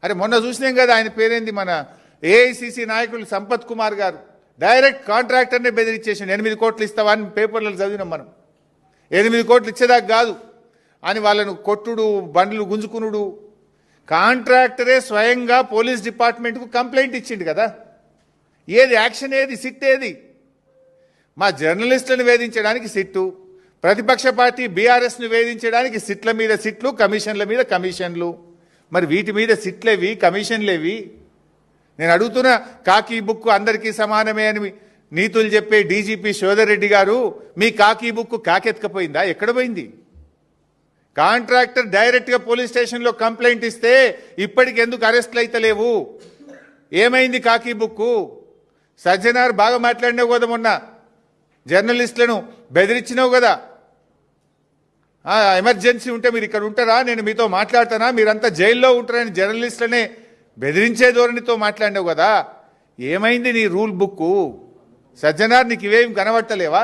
అరే మొన్న చూసినాం కదా, ఆయన పేరేంది, మన ఏఐసిసి నాయకులు సంపత్ కుమార్ గారు డైరెక్ట్ కాంట్రాక్టర్నే బెదిరించేసిండు. 8 కోట్లు ఇస్తావా అని పేపర్లలో చదివినాం మనం. 8 కోట్లు ఇచ్చేదాకా కాదు అని వాళ్ళను కొట్టుడు, బండ్లు గుంజుకునుడు. కాంట్రాక్టరే స్వయంగా పోలీస్ డిపార్ట్మెంట్కు కంప్లైంట్ ఇచ్చిండు కదా. ఏది యాక్షన్, ఏది సిట్, ఏది? మా జర్నలిస్టులను వేధించడానికి సిట్టు, ప్రతిపక్ష పార్టీ బీఆర్ఎస్ను వేధించడానికి సిట్ల మీద సిట్లు, కమిషన్ల మీద కమిషన్లు. మరి వీటి మీద సిట్లేవి, కమిషన్లేవి? నేను అడుగుతున్న, కాకీ బుక్ అందరికీ సమానమే అని నీతులు చెప్పే డీజీపీ శోధర్ రెడ్డి గారు, మీ కాకీ బుక్ కాకెత్తుకపోయిందా? ఎక్కడ పోయింది? కాంట్రాక్టర్ డైరెక్ట్గా పోలీస్ స్టేషన్లో కంప్లైంట్ ఇస్తే ఇప్పటికి ఎందుకు అరెస్టులు అయితలేవు? ఏమైంది కాకీ బుక్కు? సజ్జనార్ బాగా మాట్లాడినావు కదా, మొన్న జర్నలిస్టులను బెదిరించినావు కదా. ఎమర్జెన్సీ ఉంటే మీరు ఇక్కడ ఉంటారా, నేను మీతో మాట్లాడతానా, మీరంతా జైల్లో ఉంటారని జర్నలిస్టులనే బెదిరించే ధోరణితో మాట్లాడినావు కదా. ఏమైంది నీ రూల్ బుక్కు? సజ్జనార్, నీకు ఇవేం కనబడతలేవా?